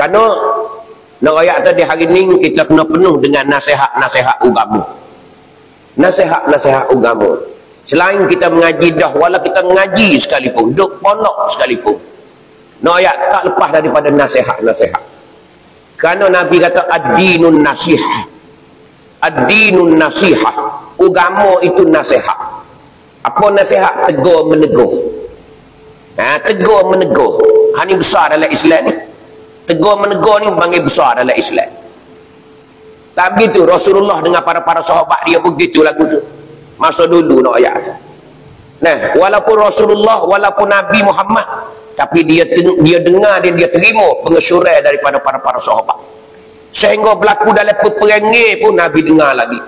Kerana nak royak tu di hari ni kita kena penuh dengan nasihat-nasihat agama. Nasihat-nasihat agama. Selain kita mengaji dah, walau kita mengaji sekalipun, duduk pondok sekalipun, nak royak tak lepas daripada nasihat-nasihat. Kerana Nabi kata ad-dinun nasihah. Ad-dinun nasihah. Agama itu nasihat. Apa nasihat? Tegur menegur. Tegur menegur. Ini besar dalam Islam ni. Tegur menegur ni panggil besar dalam Islam. Tak begitu Rasulullah dengan para sahabat dia begitu lagu tu. Masa dulu nak ayat. Nah, walaupun Rasulullah, walaupun Nabi Muhammad, tapi dia dengar dia terima pengesyuran daripada para sahabat. Sehingga berlaku dalam peperangan pun Nabi dengar lagi.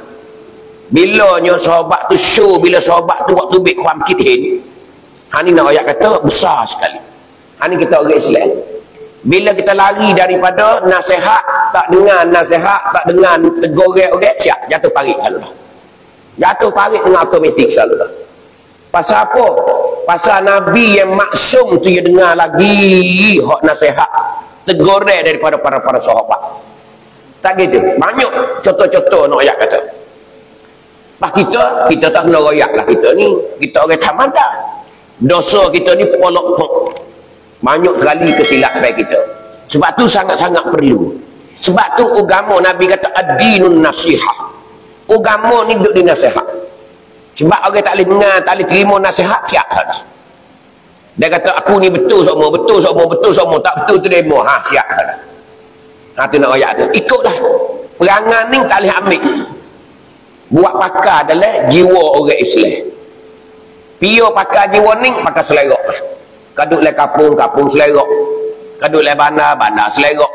Bilanya sahabat tu show, bila sahabat tu waktu bik kuam kitin. Ini nak ayat kata besar sekali. Ini kita orang Islam. Bila kita lari daripada nasihat, tak dengar nasihat, tak dengar tegur orang, siap jatuh parit selalu dah. Jatuh parit dengan automatik selalu dah. Pasal apa? Pasal Nabi yang maksum tu dia dengar lagi hak nasihat, tegur daripada para sahabat. Tak gitu. Banyak contoh-contoh nak ayat kata. Pas kita tak kena royak lah kita ni. Kita orang tamadah. Dosa kita ni polok. Banyak sekali kesilapan kita. Sebab tu sangat-sangat perlu. Sebab tu agama Nabi kata ad-dinun nasihah. Agama ni duduk di nasihat. Sebab orang tak boleh dengar, tak boleh terima nasihat, siap dah. Dia kata aku ni betul semua, tak betul tu demo. Siap dah. Tu nak royak tu. Ikutlah. Perangan ni tak boleh ambil. Buat pakar adalah jiwa orang Islam. Pio pakar jiwa ni pakar selerok. Kaduk le kapung selerok. Kaduk le bandar selerok.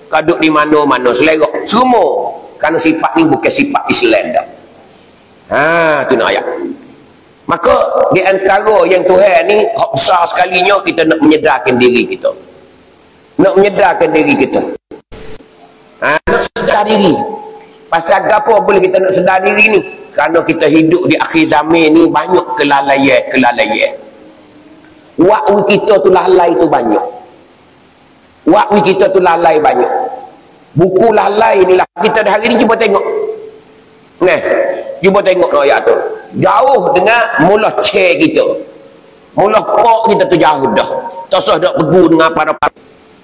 Kaduk di mana selerok. Semua. Kerana sifat ni bukan sifat Islam dah. Tu nak ayat. Maka di antara yang Tuhan ni hak besar sekalinya kita nak menyedarkan diri kita. Nak menyedarkan diri kita. Nak sedar diri. Pasal apa boleh kita nak sedar diri ni? Kerana kita hidup di akhir zaman ni banyak kelalaian. Waktu kita tu lalai tu banyak. Waktu kita tu lalai banyak. Buku lalai ni lah kita dah hari ni cuba tengok. Cuba tengok ayat tu. Jauh dengan mula chair kita. Mula pok kita tu jauh dah. Tak usah dak berguru dengan para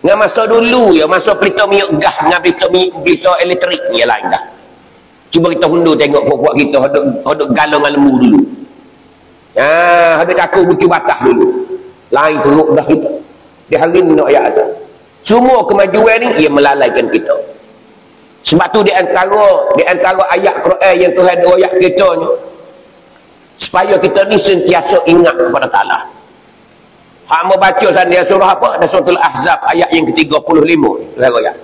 dengan masa dulu ya, masa pelita minyak gas dengan pelita elektrik ni lain dah. Cuba kita hundur tengok puak-puak kita hodok galong dengan lembu dulu. Hodok cakur bucu batah dulu. Lain teruk dah kita. Di hari ni nak ayat tu. Semua kemajuan ni ia melalaikan kita. Sebab tu di antara ayat Quran yang Tuhan ayat kita ni supaya kita ni sentiasa ingat kepada Ta'ala. Hak mau baca sana surah apa? Ada surah Al-Ahzab ayat yang ke-35. Saya ayat.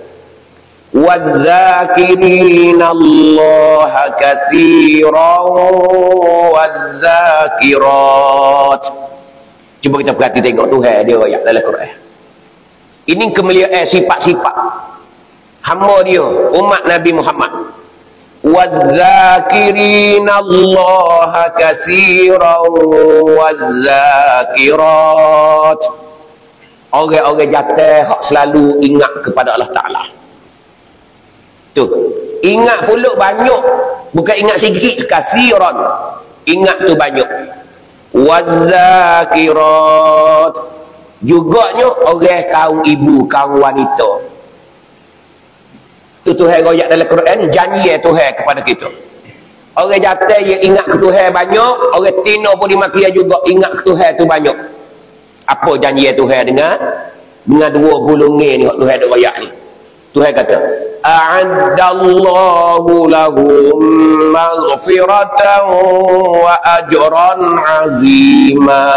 وَالذَّاكِرِينَ اللَّهَ كَثِيرًا وَالذَّاكِرَاتِ. Cuba kita perhati tengok Tuhan dia ayat dalam Quran. Ini kemuliaan sifat-sifat hamba dia, umat Nabi Muhammad. وَالذَّاكِرِينَ اللَّهَ كَثِيرًا وَالذَّاكِرَاتِ. Orang-orang jatuh hak selalu ingat kepada Allah Ta'ala. Tu, ingat pula banyak, bukan ingat sikit, kasiran. Ingat tu banyak. Wadzakirat, juganya orang kaum ibu, kaum wanita. Tu Tuhan royak dalam Quran, janji Tuhan kepada kita. Orang jatuh yang ingat ke Tuhan banyak, orang tino pun di makia juga ingat ke Tuhan tu banyak. Apa janji Tuhan dengan dua golongan ni Tuhan ada royak ni. Tuhan kata, a'addallahu lahum maghfiratan wa ajran azima.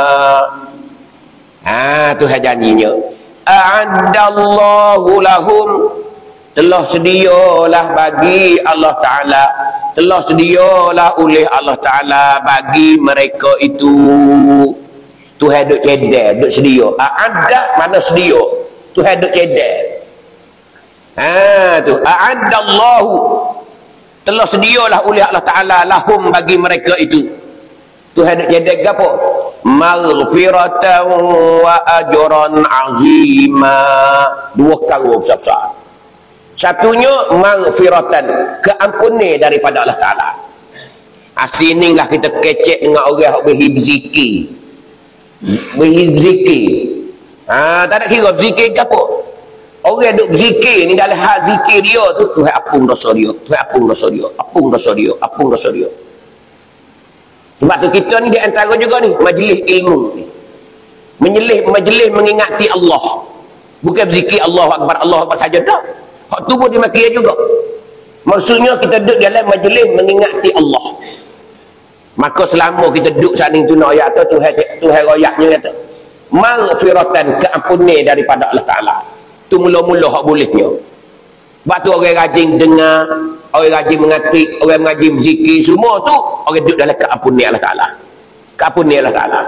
Tuhan janjinya, a'addallahu lahum, telah sedialah bagi Allah Ta'ala, telah sedialah oleh Allah Ta'ala bagi mereka itu. Tuhan duk cedek, duk sedia. A'adda mana sedia, Tuhan duk cedek. Tu a'addallahu, telah sedialah oleh Allah Ta'ala lahum bagi mereka itu. Tuhan nak jadi apa? maghfiratan wa ajran azima. Dua perkara besar-besar. Satunya maghfiratan, keampunan daripada Allah Ta'ala. Sinilah kita kecek dengan orang yang berzikir. Tak ada kira zikir ke apa. Orang duk zikir ni, dalam hal zikir dia tu, Tuhan apung dosa dia, Tuhan apung dosa dia, apung dosa dia, apung dosa dia. Sebab tu kita ni di antara juga ni majlis ilmu ni, majlis mengingati Allah, bukan berzikir Allah Akbar saja dah. Hak tu pun dimaki juga. Maksudnya kita duduk dalam majlis mengingati Allah. Maka selama kita duduk saning tu nak ayat tu, Tuhan ayatnya kata maghfiratan, keampunan daripada Allah Ta'ala. Tu mula-mula hak bolehnya. Sebab tu orang rajin dengar, orang rajin mengerti, orang rajin berzikir, semua tu orang duduk dalam keampunan Allah Ta'ala. Keampunan Allah Ta'ala.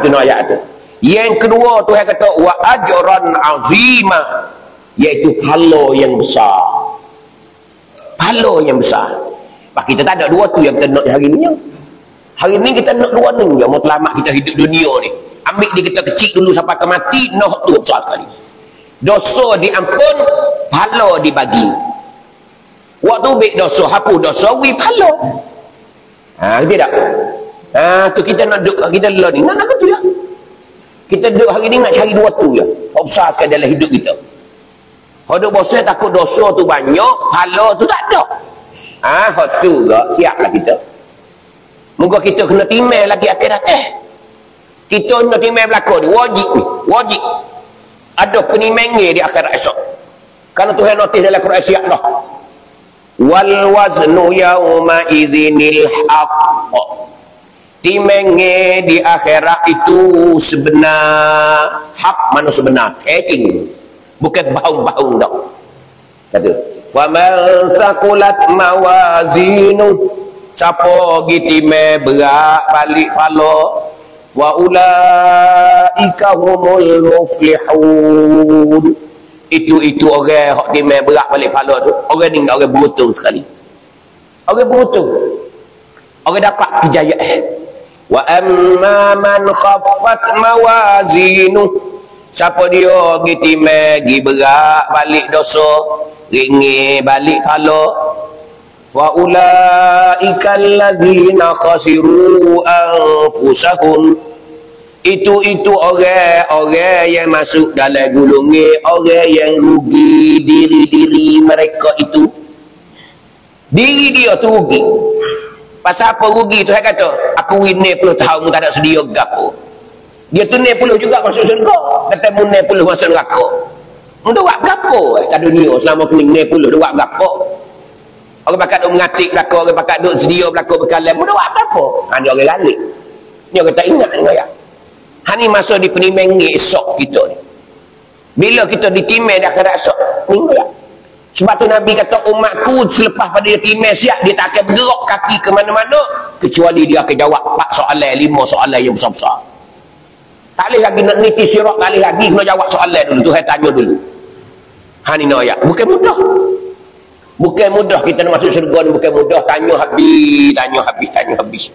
Tu nak ayat tu. Yang kedua Tuhan kata wa ajran azima, iaitu pahala yang besar. Pahala yang besar. Bah, kita tak ada dua tu yang kita nak hari ni. Hari ni kita nak dua ni yang mau selamat kita hidup dunia ni. Ambil dia kita kecil dulu sampai ke mati, noh tu besar sekali. Dosa diampun, pahala dibagi. Waktu baik dosa, hapus dosa, pahala. Ngerti tak? Tu kita nak duduk, kita lelah ni. Nak tu ya. Kita duduk hari ni nak cari dua tu ya. Besar sekali dalam hidup kita. Kalau duduk bosan takut dosa tu banyak, pahala tu tak ada. Hak tu juga siaplah kita. Moga kita kena timai lagi akhirat. Kita kena timai belakang ni, wajib ni, wajib. Ada penimainya di akhirat esok. Karena Tuhan notis dalam Quran siap dah. Wal waznu yawma idzinil haqq. Timainya di akhirat itu sebenar. Hak mana sebenar? Taking. Bukan baung-baung dah. Kata faman saqulat mawazinu, siapa gitime berat balik pala, wa ulaika humul muflihun. Itu orang hak time berat balik pala tu, orang ni orang beruntung sekali. Orang beruntung. Orang dapat kejayaan. Wa amma man khaffat mawazinu, siapa dia gitime gi berat balik dosa, ringi balik pala, fa ulaika alladzina khasiru anfusahum, itu orang yang masuk dalam gulungan orang yang rugi diri mereka itu. Diri dia tu rugi. Pasal apa rugi tu? Saya kata aku ini 10 tahun tak ada sedia gapo. Dia tu 10 juga masuk syurga, kata mu 10 masuk neraka. Mu buat gapo kat dunia selama kena 10 buat gapo? Orang pakat duk mengatik belaka, orang pakat duk sedia belaka bekalan, mu buat gapo? Ni orang lalik. Ni orang tak ingat ni ayat. Ni masa di penimbangi esok kita ni. Bila kita ditimai di akhirat esok, ni ayat. Sebab tu Nabi kata umatku selepas pada dia timai siap, dia tak akan bergerak kaki ke mana-mana kecuali dia akan jawab 4 soalan, 5 soalan yang besar-besar. Tak boleh lagi nak niti sirak, tak boleh lagi kena jawab soalan dulu. Tuhan tanya dulu. Ni nak ayat. Bukan mudah. Bukan mudah kita nak masuk syurga ni, bukan mudah. Tanya habis.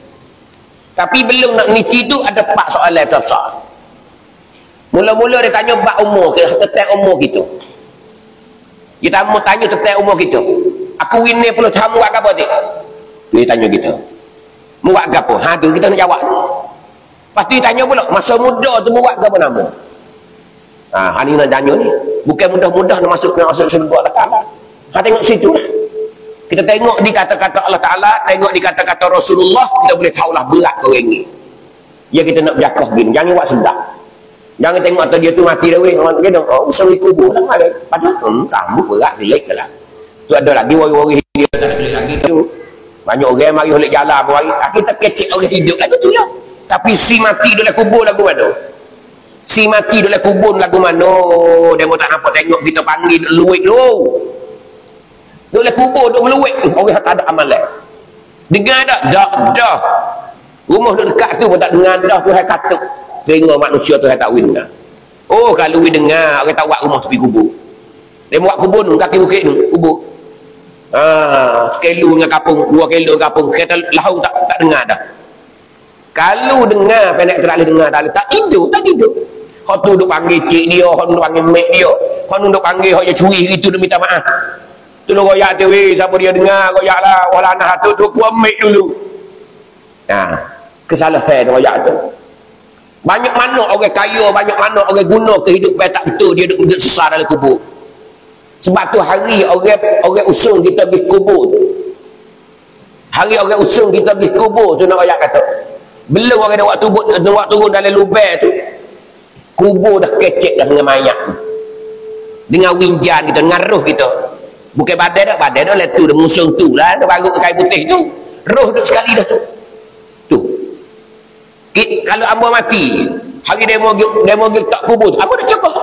Tapi belum nak niti tu ada 4 soalan besar-besar. Mula-mula dia tanya bab umur kita, tentang umur kita. Dia tanya tentang umur kita. Aku ini 10 tahun buat apa tu? Dia tanya kita. Buat apa? Tu kita nak jawab. Lepas tu dia tanya pula, masa muda tu buat apa nama? Ni nak tanya ni. Bukan mudah-mudah nak masuk syurga Allah Ta'ala. Tengok situ lah. Kita tengok di kata-kata Allah Ta'ala, tengok di kata-kata Rasulullah, kita boleh tahulah berat ke orang ni. Ya kita nak berjakah gini. Jangan buat sedap. Jangan tengok atau dia tu mati dah weh. Orang kata, usah kubur lah. Padahal, tambah berat, relate lah. Tu ada lagi wari-wari dia tak ada lagi tu. Banyak orang mari oleh jalan apa hari. Kita kecek orang hidup lagu tu ya. Tapi si mati dalam kubur lagu mana? Si mati dalam kubur lagu mana? Dia mau tak nampak tengok kita panggil luik tu. Dalam kubur duk meluik. Orang tak ada amalan. Dengar tak? Dah. Rumah duk dekat tu pun tak dengar dah. Tuhan katuk. Telinga manusia tu tak win dengar. Oh kalau win dengar, orang tak buat rumah tepi kubur. Dia buat kubur kaki bukit tu, kubur. Sekilo dengan kapung, 2 kilo kapung. Kata lahu tak dengar dah. Kalau dengar pendek terlalu dengar tak tidur. Hak tu duk panggil cik dia, hak duk panggil mak dia, hak duk panggil hak je curi gitu dia minta maaf. Tu lu royak tu siapa dia dengar royaklah wala anak tu ku mak dulu. Nah, kesalahan royak tu. Banyak mana orang kaya, banyak mana orang guna kehidupan tak betul dia duk sesar dalam kubur. Sebab tu hari orang usung kita pergi kubur tu. Hari orang usung kita pergi kubur tu nak royak kata. Belum orang nak turun dalam lubang tu. Kubur dah kecek dah dengan mayat. Dengan winjan kita, dengan roh kita. Bukan badan dah letu dah musung tu lah, dah baru ke kain putih tu. Roh duk sekali dah tu. Tu. Kalau ambo mati, hari demo tak kubur tu, ambo dah cokoh.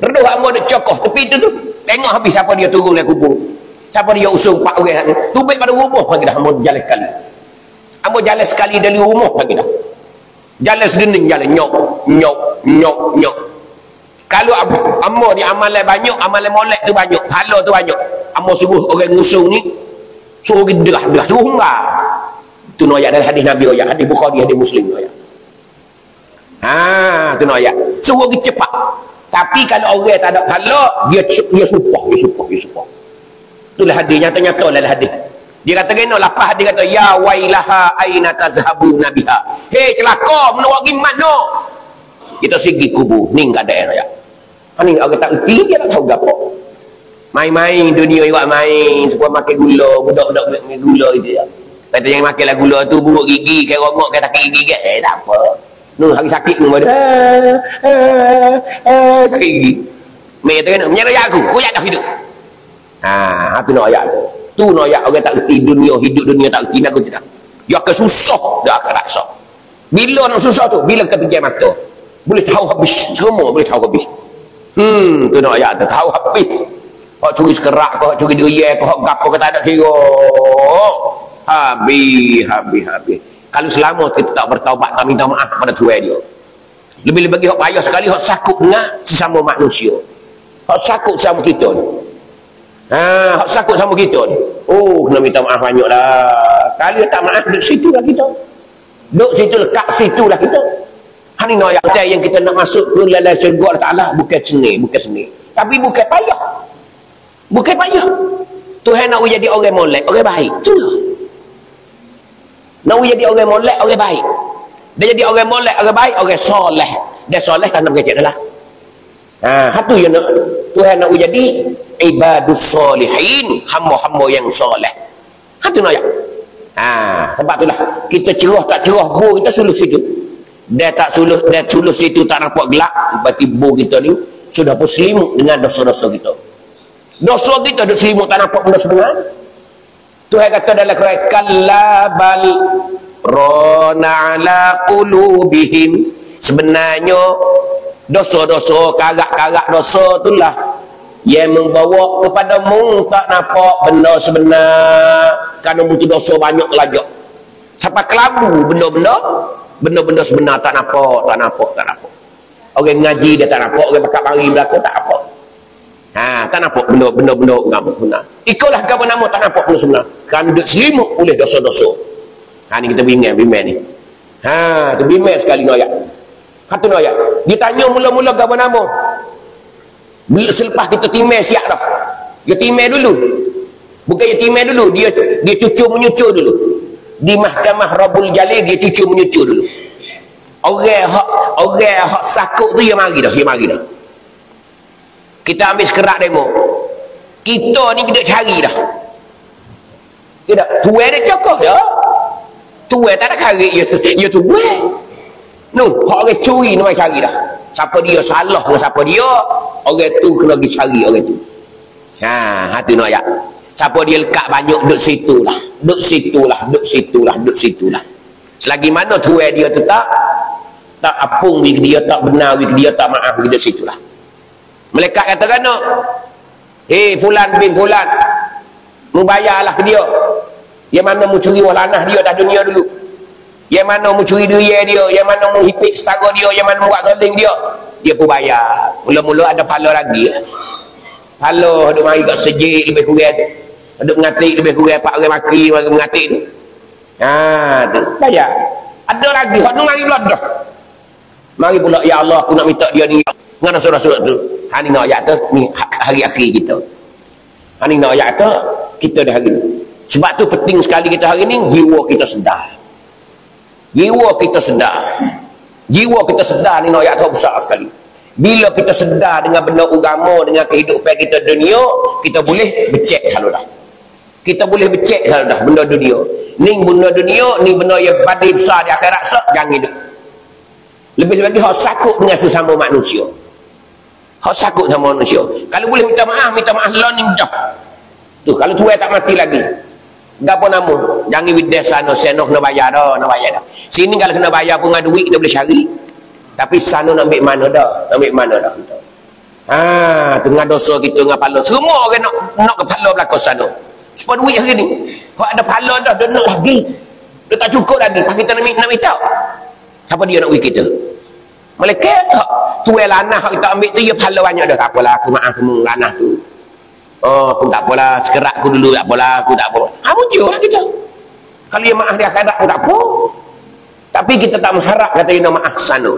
Roh ambo dah cokoh tepi tu. Tengok habis siapa dia turun dalam kubur. Siapa dia usung 4 orang ni. Tubik pada rumah lagi dah ambo jalan sekali. Ambo jalan sekali dari rumah lagi dah. Jalan sedening jalan nyok. Kalau ambo di amalan banyak, amalan molek tu banyak, pahala tu banyak. Ambo suruh orang ngusung ni suruh derah, suruh humrah. Tu ayat dalam hadis Nabi, ayat hadis Bukhari, hadis Muslim ayat. Tu ayat. Suruh pergi cepat. Tapi kalau orang tak ada pahala, dia supah. Itulah hadis nyata-nyata dalam hadis. Dia kata kena lepas dia kata ya wailaha aina tazhabuna biha. Hei celaka menawak giman no. Kita segi kubur ning keadaan ya. Ani orang tak erti dia tak tahu gapo. Main-main dunia iwak main semua makan gula, budak-budak makan gula itu ya. Kata yang makanlah gula tu buruk gigi, kayak rongok kayak sakit gigi tak apa. Nu hari sakit nu ada. Sakit gigi. Mai kata kena menyerah aku, koyak dah hidup. Tu nak ayat tu. Tu noyak orang tak erti dunia, hidup dunia tak erti aku tidak. Ya akan susah dah akan rasa. Bila nak susah tu? Bila kita pejam mata. Boleh tahu habis semua, boleh tahu habis. Tu noyak tu tahu habis. Kau curi sekerak, kau curi durian, kau gapo kata ada kira. Habis. Kalau selama kita tak bertaubat, tak minta maaf kepada Tuhan dia. Lebih-lebih bagi hak payah sekali hak sakut dengan sesama manusia. Hak sakut sama kita ni. Hak sakut sama kita ni. Kena minta maaf banyak lah. Kalau tak maaf duduk situ lah kita. Duduk situ lekat situ lah kita. Hari ni yang kita nak masuk ke dalam syurga Allah Ta'ala bukan seni. Tapi bukan payah. Tuhan nak jadi orang molek, orang baik. Itulah. Nak jadi orang molek, orang baik. Dia jadi orang molek, orang baik, orang soleh. Dia soleh kerana berkecek dah lah. Itu yang nak Tuhan nak jadi ibadus solihin, hamba-hamba yang soleh. Itu nak ya. Sebab itulah kita cerah tak cerah bu kita suluh situ. Dia suluh situ tak nampak gelap, berarti bu kita ni sudah berselimut dengan dosa-dosa kita. Dosa kita duk selimut tak nampak benda sebenar. Tuhan kata dalam Quran kalla bal rana ala qulubihim, sebenarnya dosa-dosa, karak-karak dosa itulah yang membawa kepada mu tak nampak benda sebenar. Kerana mutu dosa banyak lajak. Sampai kelabu benda-benda sebenar tak nampak. Orang ngaji dia tak nampak, orang pakat mari belakang tak nampak. Tak nampak benda-benda agama benar. Ikulah agama nama tak nampak benda sebenar. Kerana duduk selimut oleh dosa-dosa. Ni kita bimbang ni. Tu bimbang sekali noyak. Satu noyak. Dia tanya mula-mula agama nama. Selepas kita timai siap dah. Dia timai dulu. Bukan dia timai dulu, dia cucur menyucur dulu. Di mahkamah Rabbul Jalil dia cucur menyucur dulu. Orang hak sakut tu dia mari dah. Kita ambil sekerak demo. Kita ni kita cari dah. Tidak, tuai dia cokoh ya. Tuai tak ada kari ya tuai. Hak orang curi ni mai cari dah. Siapa dia salah dengan siapa dia, orang tu kena pergi cari orang tu. Tu nak ya. Siapa dia lekat banyak duduk situlah. Selagi mana tuai dia tu tak apung dia, tak benar dia, tak maaf dia situlah. Malaikat kata kena, fulan bin fulan, mu bayarlah ke dia. Yang mana mu curi walanah dia dah dunia dulu. Yang mana mu curi durian dia, yang mana mu hipik setara dia, yang mana mu buat galing dia, dia pun bayar. Mula-mula ada pahala lagi. Pahala ada mari kat sejik lebih kurang. Ada mengatik lebih kurang 4 orang maki, orang mengatik tu. Tu bayar. Ada lagi hak mari pula dah. Mari pula ya Allah aku nak minta dia ni dengan surat-surat tu. Hani nak ayat tu ni hari akhir kita. Hani nak ayat tu kita dah hari ni. Sebab tu penting sekali kita hari ni jiwa kita sedar. Jiwa kita sedar. Jiwa kita sedar ni nak ayat tu besar sekali. Bila kita sedar dengan benda agama, dengan kehidupan kita dunia, kita boleh becek kalau dah. Kita boleh becek kalau dah benda dunia. Ni benda dunia, ni benda yang badai besar di akhirat jangan hidup. Lebih lagi hak sakut dengan sesama manusia. Hak sakut sama manusia. Kalau boleh minta maaf lah ni dah. Tu kalau tuai tak mati lagi. Gapo nama? Jangan wides sana senoh nak bayar dah, nak bayar dah. Sini kalau kena bayar pun dengan duit kita boleh cari. Tapi sana nak ambil mana dah? Nak ambil mana dah kita? Tengah dosa kita dengan pala. Semua orang nak kepala belakang sana. Sebab duit hari ni. Kalau ada pala dah, dia nak lagi. Dia tak cukup lagi. Pak kita nak minta. Siapa dia nak duit kita? Malaikat tuai lanah kita ambil tu, dia pala banyak dah. Tak apalah, aku maaf kamu lanah tu. Aku tak apalah, sekerat aku dulu tak apalah, aku tak apa. Muncul lah kita. Kalau dia maaf dia akhirat pun tak apa. Tapi kita tak mengharap kata dia nak maaf sana.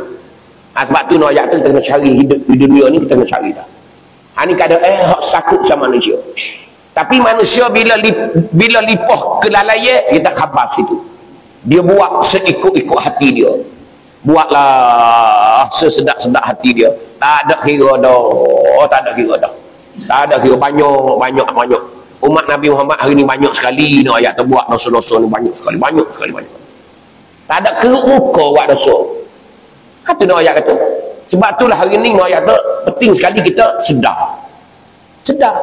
Sebab tu nak ayat tu kita kena cari hidup di dunia ni, kita kena cari dah. Ni keadaan hak sakut sama manusia. Tapi manusia bila lipoh kelalaian, dia tak khabar situ. Dia buat seikut-ikut hati dia. Buatlah sesedap-sedap hati dia. Tak ada kira dah. Tak ada kira dah. Tak ada kira banyak. Umat Nabi Muhammad hari ni banyak sekali nak ayat tu buat dosa-dosa ni banyak sekali. Tak ada keruk muka buat dosa. Kata nak ayat kata. Sebab itulah hari ni nak ayat tu penting sekali kita sedar. Sedar.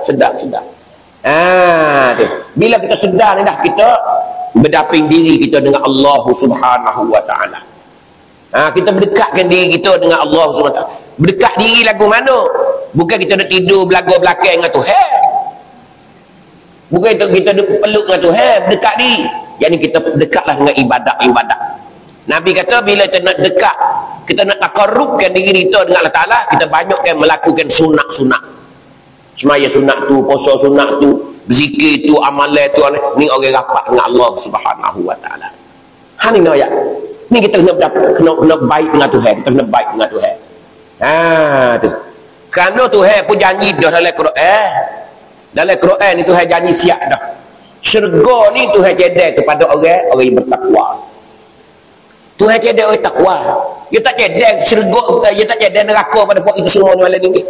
Tu. Bila kita sedar ni dah, kita berdaping diri kita dengan Allah Subhanahu wa taala. Kita berdekatkan diri kita dengan Allah Subhanahu wa taala. Berdekat diri lagu mana? Bukan kita nak tidur belaga belakang dengan Tuhan. Bukan kita nak peluk dengan Tuhan, berdekat diri. Yang ni kita dekatlah dengan ibadat. Nabi kata bila kita nak dekat, kita nak takarrubkan diri kita dengan Allah Ta'ala, kita banyakkan melakukan sunat-sunat. Semaya sunat tu, puasa sunat tu, berzikir tu, amalan tu, ni orang rapat dengan Allah Subhanahu wa taala. Ni nak ayat. Ni kita kena baik dengan Tuhan, kita kena baik dengan Tuhan. Tu. Kerana Tuhan pun janji dah dalam Quran. Dalam Quran ni Tuhan janji siap dah. Syurga ni Tuhan jadah kepada orang yang bertakwa. Tuhan jadah orang takwa. Dia tak jadah syurga, dia tak jadah neraka pada buat itu semua ni malam ni.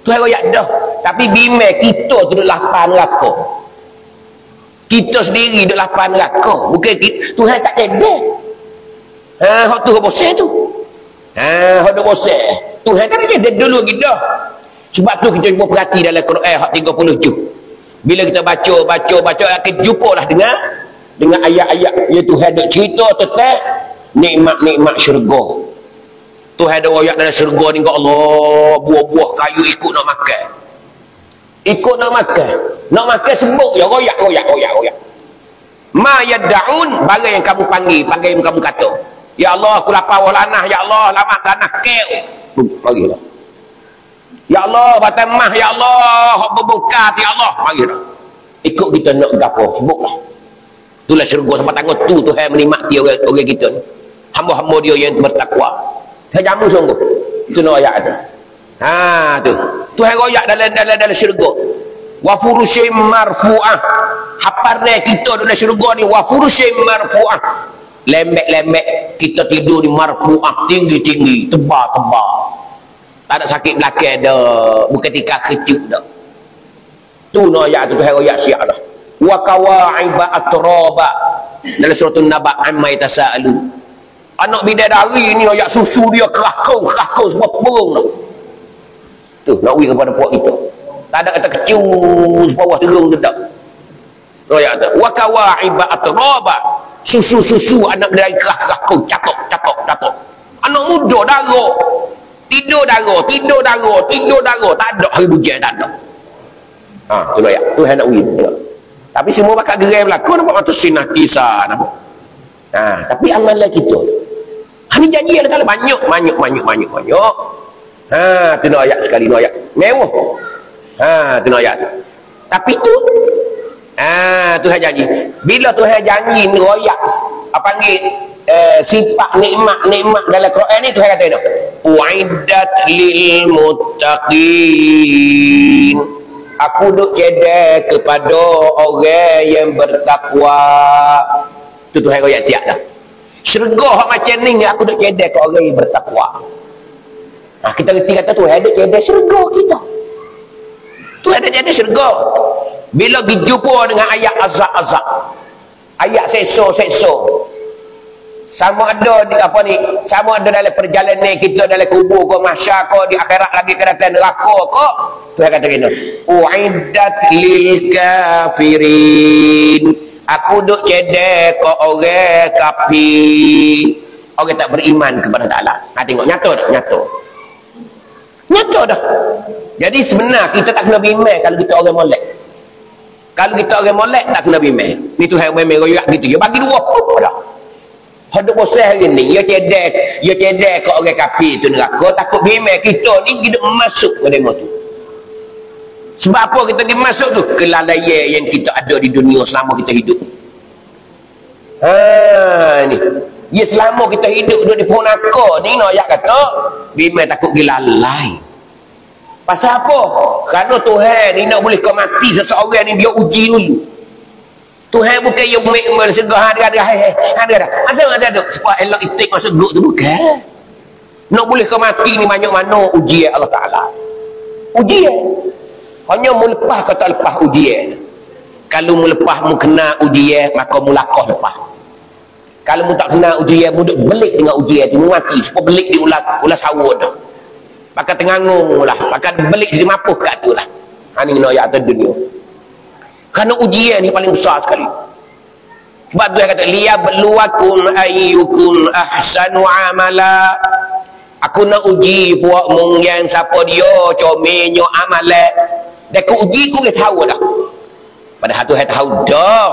Tuhan royak dah. Tapi bimbang kita tu duduk lapar neraka. Kita sendiri duduk lapar neraka. Bukan Tuhan tak jadah. Hak tu bosan tu. Hak tu bosan. Tuhan kan jadah dulu kita. Sebab tu kita cuba perhati dalam Quran hak 30 juz. Bila kita baca akan jumpalah dengan ayat-ayat yang Tuhan duk cerita tentang nikmat-nikmat syurga. Tuhan ada ayat dalam syurga ni, Allah buah-buah kayu ikut nak makan. Nak makan sebut ya royak. Ma yad'un, barang yang kamu panggil yang kamu kata. Ya Allah aku lapar lanah, ya Allah lamat lanah keu. Marilah. Ya Allah batang mah, ya Allah berbukat, ya Allah marilah. Ikut kita nak gapo sebutlah. Itulah syurga sama tangguh tu Tuhan menikmati orang kita ni. Hamba-hamba dia yang bertakwa. Saya jamu sungguh. Itu nak ayat tu. Tu. Tuhan royak dalam syurga. Wa furusyim marfu'ah. Haparnya kita dalam syurga ni wa furusyim marfu'ah. Lembek-lembek kita tidur ni marfu'ah, tinggi-tinggi, tebal-tebal. Tak ada sakit belakang dah. Bukan tika kecil dah. Tu nak ayat tu Tuhan royak siap dah. Wa kawa'iba atraba. Dalam surah An-Naba amma yatasaalu. Anak bidadari ni ayat susu dia kerakau semua perung dah. Tu nak wui kepada puak kita. Tak ada kata kecus bawah terung tu tak. Ayat tu wa kawa'iba atraba. Susu anak bidadari kerakau catok. Anak muda darah. Tidur darah. Tak ada hari bujan, tak ada. Tu ayat. Tuhan nak wui. Tapi semua bakal gerai berlaku nampak mata sinah kisah nampak. Tapi amalan kita ni janji ada kala banyak. Tu nak ayat sekali, nak ayat mewah. Tu nak ayat. Tapi tu Tuhan janji. Bila Tuhan janji ni royak, panggil sifat nikmat dalam Quran ni Tuhan kata uiddat lil muttaqin, aku duk cedek kepada orang yang bertakwa. Tu Tuhan royak siap dah. Syurga hak macam ni aku duk cedek ke orang yang bertakwa. Kita reti kata Tuhan ada cedek syurga kita. Tuhan ada cedek syurga. Bila dijumpa dengan ayat azab-azab, ayat seksa-seksa, sama ada di apa ni, sama ada dalam perjalanan kita dalam kubur ke mahsyar ke di akhirat lagi ke datang neraka ke, Tuhan kata gini, uiddat lil kafirin, aku duk cedek ke orang kafir, orang tak beriman kepada Taala. Tengok nyata tak? Nyata dah. Jadi sebenar kita tak kena bimbang kalau kita orang molek. Kalau kita orang molek tak kena bimbang. Ni Tuhan memang royak gitu. Dia bagi dua apa dah. Hadap bosah hari ni, dia cedek ke orang kafir tu neraka, takut bimbang kita ni kita masuk ke demo tu. Sebab apa kita pergi masuk tu? Kelalaian yang kita ada di dunia selama kita hidup. Ni. Ya selama kita hidup duduk di pohon neraka ni, ayat kata, bimbang takut gilalai. Pasal apa? Kerana Tuhan ni nak boleh kau mati seseorang ni, dia uji dulu. Tuhan bukan yang umik-umik segah ada. Masa ada tu? Supaya elok itik masuk guk tu bukan. Nak boleh kau mati ni banyak mana ujian Allah Ta'ala. Ujian. Hanya mu lepas kau tak lepas ujian. Kalau mu lepas mu kena ujian, maka mu lakoh lepas. Kalau mu tak kena ujian, mu duk belik dengan ujian tu, mu mati. Supaya belik di ulas hawud tu. Maka tengangung lah, maka belik jadi mapuh kat tu lah. Ini ayat atas dunia. Kerana ujian ni paling besar sekali. Sebab tu yang kata, liyabluwakum ayyukum ahsanu amala. Aku nak uji puak mung yang siapa dia comelnya amalan. Dan aku uji aku boleh tahu dah. Padahal Tuhan tahu dah.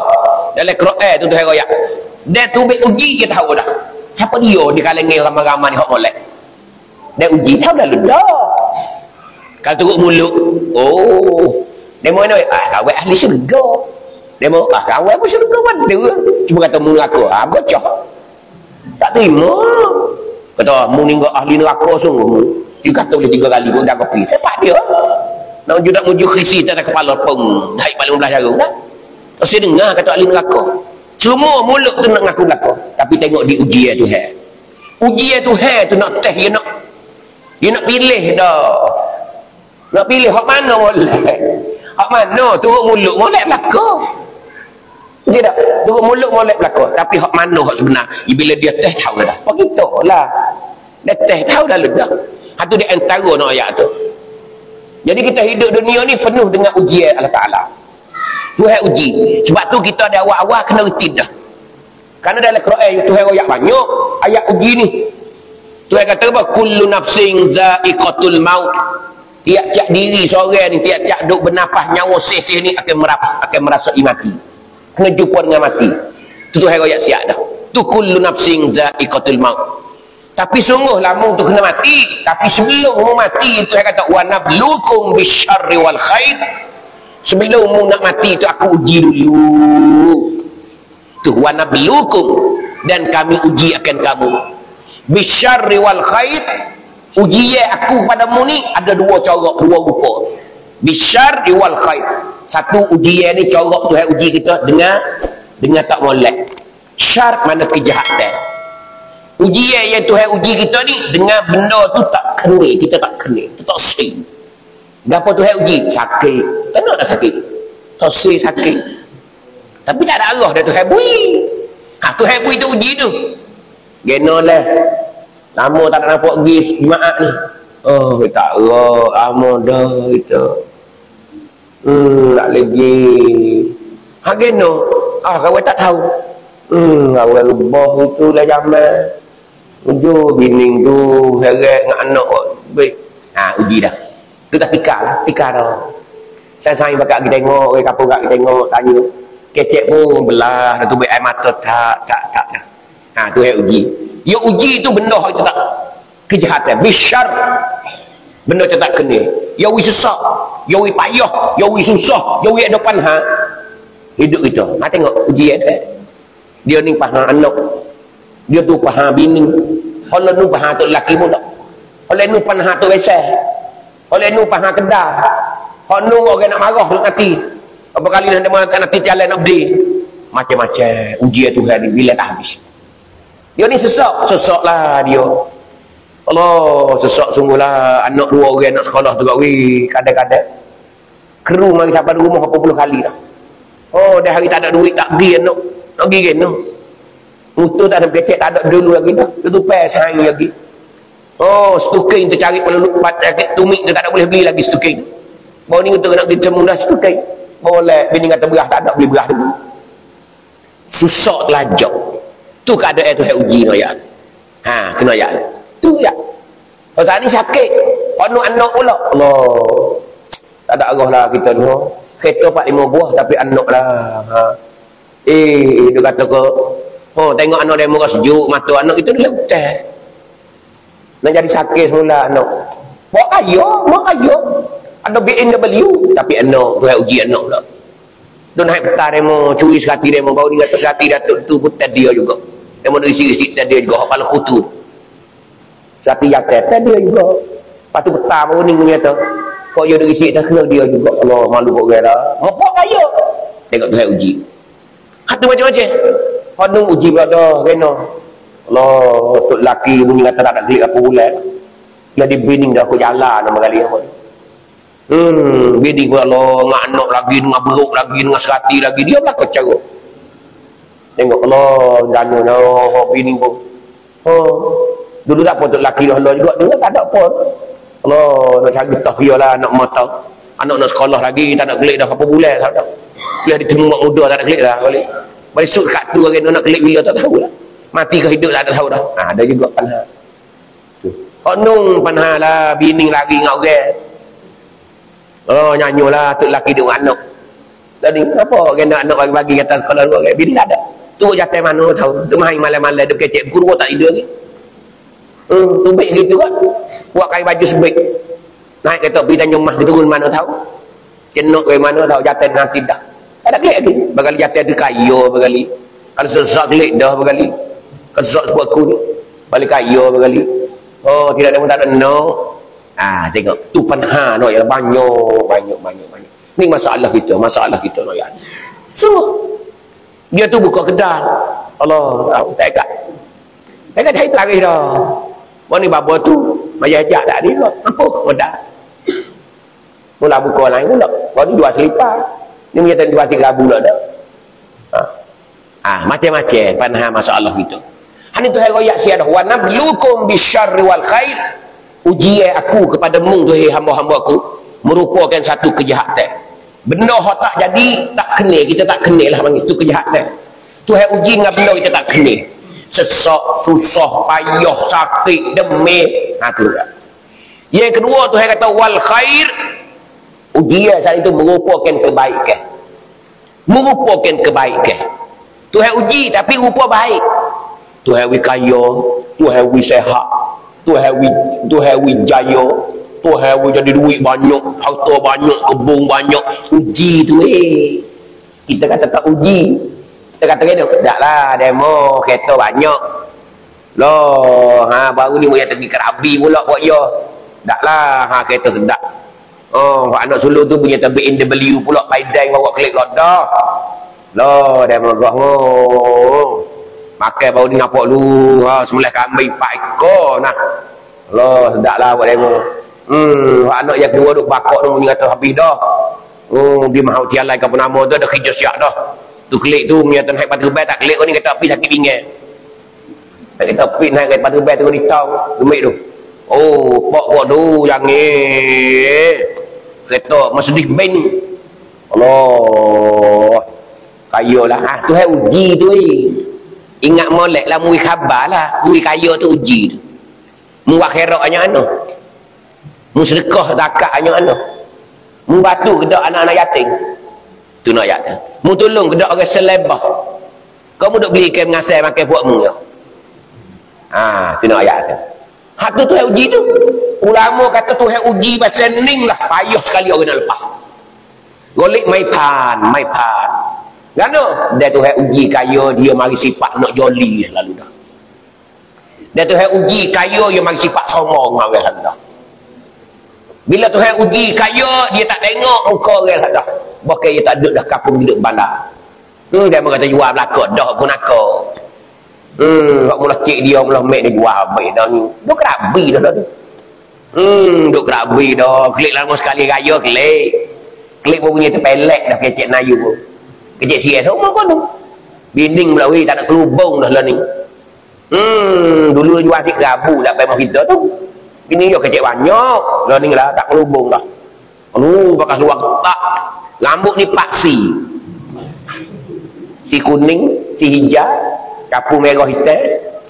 Dalam Quran tu Tuhan royak. Dan tu boleh uji kita tahu dah. Siapa dia di kalangan ramai-ramai ni hak molek. Dan uji tahu dah dah. Kalau turut mulut, demo ni, kawan ahli syurga. Demo, kawan pun syurga pada. Cuma kata mu neraka, bocah. Tak terima. Kata, mu ni ahli neraka sungguh. Dia kata boleh 3 kali pun dah kopi. Sepak dia. Nak judak muju krisi tak ada kepala pun. Naik paling belah jarum dah. Tak saya dengar kata ahli neraka. Cuma mulut tu nak ngaku neraka. Tapi tengok di ujian Tuhan. Ujian Tuhan tu nak teh, dia nak pilih dah. Nak pilih hak mana molek. Hak mana turut mulut molek belaka. Betul tak? Turut mulut molek belaka. Tapi hak mana hak sebenar? Bila dia teh tahu dah. Apa kita lah. Dia teh tahu dah dah. Itu di antara nak ayat tu. Jadi kita hidup dunia ni penuh dengan ujian Allah Ta'ala. Tuhan uji. Sebab tu kita ada awal-awal kena reti dah. Kerana dalam Quran Tuhan royak banyak ayat uji ni. Tuhan kata apa? Kullu nafsin za'iqatul maut. Tiap-tiap diri seorang ni, tiap-tiap duk bernafas nyawa sesih ni akan merasai mati. Kena jumpa dengan mati. Itu Tuhan royak siap dah. Tu kullu nafsin za'iqatul maut. Tapi sungguh lamun tu kena mati. Tapi sebelum mu mati, Tuhan kata wa nablukum bisyarri wal khair. Sebelum mu nak mati tu aku uji dulu. Tu wa nablukum, dan kami uji akan kamu. Bisyarri wal khair, ujian aku padamu ni ada dua corak, dua rupa. Bisyarri wal khair. Satu ujian ni corak Tuhan uji kita dengan tak molek. Syar mana kejahatan. Ujian yang Tuhan uji kita ni dengan benda tu tak kena, kita tak kena, kita tak sering. Gapo Tuhan uji? Sakit. Kena tak sakit? Tak sering sakit. Tapi tak ada arah dah Tuhan bui. Tuhan bui tu uji tu. Geno lah. Lama tak nak nampak pergi jemaah ni. Tak arah. Lama dah kita. Tak lagi. Geno. Kawan tak tahu. Kawan lebah itu lah zaman. Ujur bining tu. Heret dengan anak. Baik. Uji dah. Tu tak tikar dah. Sayang-sayang bakal kita tengok. Orang kapur kat kita tengok. Tanya. Kecek pun belah. Dah tu baik air mata. Tak dah. Tu yang uji. Yang uji tu benda kita tak kejahatan. Bisyar. Benda kita tak kena. Yang wis sesak. Yang wis payah. Yang wis susah. Yang wis depan hidup kita. Tengok ujian tu. Dia ni pahang anak. Dia tu faham bini. Kalau nu faham tu laki pula. Kalau nu faham tu besar. Kalau nu faham kedah. Kalau nu orang nak marah nak mati. Apa kali nak nanti jalan nak beri. Macam-macam ujian Tuhan ni bila tak habis. Dia ni sesak lah dia. Allah, sesak sungguhlah. Anak dua orang nak sekolah tu kat weh. Kadang-kadang keru mari sampai di rumah 80 kali dah. Oh, dah hari tak ada duit tak pergi anak. Nak pergi kan? Motor tak ada pekek, tak ada dulu lagi dah. Ketupai sehari lagi. Oh, stuking tercari pada lupa tumik tu tak ada boleh beli lagi stuking. Baru ni kita nak pergi temu dah stuking. Boleh, bini kata berah tak ada beli berah dulu. Susah lajak. Tu keadaan tu uji no ya. Ha, kena ya. Tu ya. Kalau tak ni sakit. Kalau anak pula. Allah. Tak ada arah lah kita ni. Kereta 4-5 buah tapi anak lah. Ha. Dia kata ke, oh tengok anak dia muka sejuk, mata anak itu dia letak. Nak jadi sakit semula anak. Mak ayah. Ada BMW tapi anak tu uji anak pula. Dia naik petang dia mau curi sekati dia mau baru ni kata sekati Datuk tu pun dia juga. Dia mau isi dia juga kepala khutu. Sekati jaket dia juga. Lepas tu petang baru ni kata, kok dia isi dah kena dia juga. Allah malu kok dia dah. Mak ayah. Tengok tu uji. Hatu macam-macam. Honung uji pula dah kena. Allah, tok laki bunyi kata tak ada klik apa bulan. Jadi bini dah aku jalan nama kali apa. Bini pula Allah, dengan anak lagi, dengan beruk lagi, dengan serati lagi. Dia berlaku cara. Tengok Allah, jana dah, bini pun. Dulu tak apa tok laki dah Allah juga. Dia tak ada apa. Allah, nak cari tahfiah lah, anak mata. Anak nak sekolah lagi, tak ada klik dah apa bulan. Tak ada. Bila diterima muda, tak ada klik dah. Besok kat tu orang nak klik bila tak tahu lah. Mati ke hidup tak tahu dah. Ada juga panah. Nung panah lah, bini lagi dengan orang. Oh nyanyi lah, tu laki dengan anak. Jadi apa orang nak anak bagi kata sekolah dua orang. Bini ada. Tu jatuh mana tahu. Tu main malam-malam dia kecek guru tak tidur lagi. Tubik gitu kan. Buat kain baju sebik. Naik kereta pergi Tanjung Mas turun mana tahu. Cenok ke mana tahu jatuh nanti dah. Ada klik lagi. Berkali jatuh ada kayu berkali. Kalau sesak klik dah berkali. Kalau sesak sebab aku ni. Balik kayu berkali. Oh tidak ada pun tak ada no. Tengok. Tu panha no ya banyak. Ni masalah kita no ya. Semua. Dia tu buka kedai. Allah tahu tak ikat. Tak ikat hai lagi dah. Ni babo tu majak tak dia kok. Apa modak. Mula buka lain pula. Kau ni jual selipar. Ni punya jual 3,000 lah dah. Macam-macam panah masalah kita. Han itu hai royak siadah wa nabluukum bisyarri wal khair. Ujian aku kepadamu tu hai hamba-hamba aku merupakan satu kejahatan. Benda hak tak jadi tak kenal, kita tak kenal lah panggil tu kejahatan. Tu hai uji dengan benda kita tak kenal. Sesak, susah, payah, sakit, demam. Tu dah. Yang kedua tu hai kata wal khair. Ujian saat itu merupakan kebaikan. Tuhan uji tapi rupa baik. Tuhan wi kaya, Tuhan wi sehat, Tuhan wi jaya, Tuhan wi jadi duit banyak, harta banyak, kebun banyak. Uji tu Kita kata tak uji. Kita kata kena sedaklah demo kereta banyak. Loh, baru ni boleh pergi Kerabi pula buat ya. Taklah kereta sedap. Anak sulung tu punya BMW pula paidang bawa klik lot dah. Loh, dia megah makan baru ni nampak lu. Semula kambing 4 ekor nah. Loh, sedaplah buat demo. Anak yang kedua duk bakok tu ni kata habis dah. Dia mahu tialai ke apa nama tu dah kerja siap dah. Tu klik tu punya naik patu bel tak klik ni kata api sakit pinggan. Tak kata api naik patu bel tu ni tahu gemik tu. Pok tu yang ni. Kereta Mercedes Benz. Allah. Kayalah. Tu hai uji tu Ingat molek lah mui khabar lah. Mui kaya tu uji tu. Mu akhirat hanya ana. Mu sedekah zakat hanya ana. Mu batu kedak anak-anak yatim. Tu nak ayat tu. Mu tolong kedak orang selebah. Kamu duk beli ikan mengasai makan buat mu ya. Tu nak ayat tu. Hak tu Tuhan uji tu. Ulama kata Tuhan uji pasal ning lah. Payah sekali orang nak lepas. Golik mai pan. Gano? Dia Tuhan uji kaya dia mari sifat nak joli selalu dah. Dan Tuhan uji kaya yang mari sifat sombong dengan orang dah. Bila Tuhan uji kaya, dia tak tengok muka orang dah. Bahkan dia tak duduk dah kapung duduk bandar. Dia kata jual belakang dah pun aku. Kau mula cek dia mula mek dia jual baik dah ni. Duk kerabi dah tu. Duk kerabi dah. Klik lama sekali raya klik. Klik pun punya terpelek dah kecek Nayu pun. Kecek sias semua kau tu. Binding pula weh tak ada kelubung dah lah ni. Dulu jual asyik rabu dah payah kita tu. Ini dia kecek banyak. Lah ni lah tak kelubung dah. Pakai luar tak. Rambut ni paksi. Si kuning, si hijau, kapu merah hitam,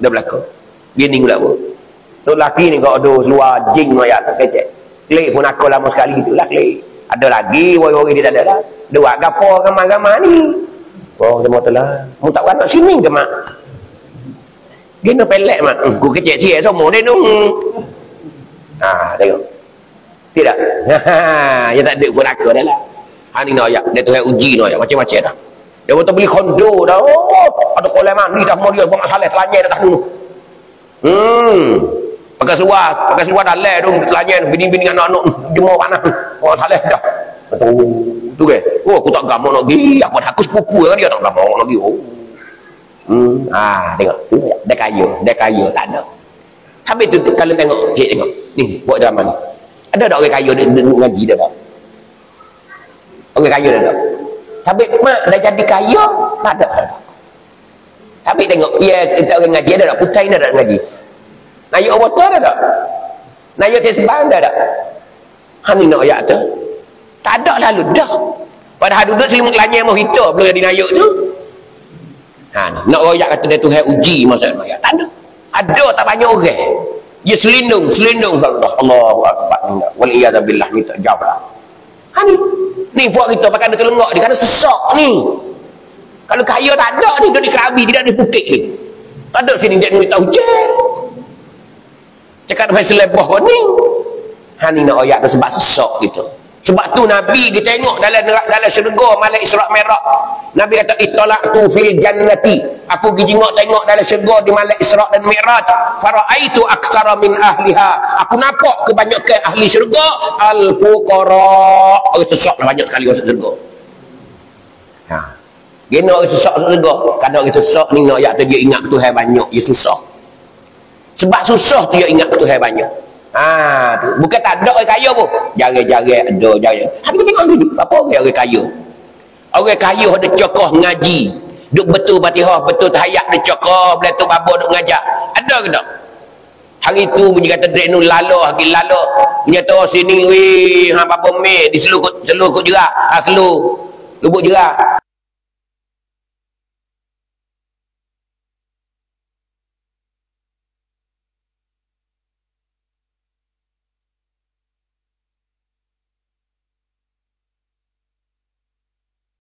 dah belakang. Binding pula pun. Tu laki ni kau ada seluar jing ayat tak kecek. Klik pun aku lama sekali gitu lah klik. Ada lagi orang-orang dia tak ada lah. Dua gapo gambar-gambar ni. Oh, semua tu lah. Mu tak nak sini ke mak? Dia nak pelek mak. Ku kecek siap semua dia tu. Tengok. Tidak. Dia tak ada pun aku dah lah. Ni nak ayat. Dia tu uji nak ayat. Macam-macam dah. Dia betul beli kondo dah. Ada kolam mandi dah semua dia. Buang salah selanyai dah tak dulu. Pakai seluar dalam tu. Selanyai. Bini-bini anak-anak. Jemur panas. Buang salah dah. Betul. Tu ke? Aku tak gamak nak pergi. Aku sepupu kan dia tak gamak nak pergi. Tengok. Dia kaya. Tak ada. Habis tu kalau tengok. Cik tengok. Ni. Buat drama ni. Ada tak orang kaya dia ngaji dia tak? Orang kaya dia tak? Sampai mak dah jadi kaya, tak ada. Sampai tengok, kita orang ngaji ada tak? Putai ada tak ngaji? Nayuk Allah ada tak? Nayuk tesbang ada tak? Ni nak ayat tu. Tak ada lalu dah. Padahal duduk selimut lanyai mau hidup belum jadi nayuk tu. Nak ayat kata dia Tuhan uji masa ayat. Tak ada. Ada tak banyak orang. Dia selindung Allahu Akbar. Waliyadzubillah minta jawab lah. Ni buat kita pakai ada kelengok dia kena sesak ni. Kalau kaya tak ada ni duduk di Kerabi tidak di Phuket ni. Ada sini dia minta hujan. Cakap dengan selebah kau ni. Ni nak ayat tu sebab sesak gitu. Sebab tu Nabi kita tengok dalam syurga malam Isra' Mi'raj. Nabi kata ittala'tu fil jannati. Aku pergi tengok dalam syurga di malam Isra' dan Mi'raj. Fara'aitu aktsara min ahliha. Aku nampak kebanyakan ahli syurga al-fuqara. Orang sesak banyak sekali masuk syurga. Gena orang sesak masuk syurga. Kadang orang sesak ni nak ayat tu dia ingat Tuhan banyak, dia susah. Sebab susah tu dia ingat Tuhan banyak. Bukan tak ada orang kaya pun. Jarang-jarang ada jarang. Tapi kita tengok dulu apa orang kaya. Orang kaya ada cokoh ngaji. Duk betul Fatihah, betul tahiyat dia cokoh, belah tu babo duk ngajar. Ada ke tak? Hari tu punya kata dek nu lalah, haki lalah. Punya tu sini weh, babo me di selukut jerak. Seluk lubuk jerak.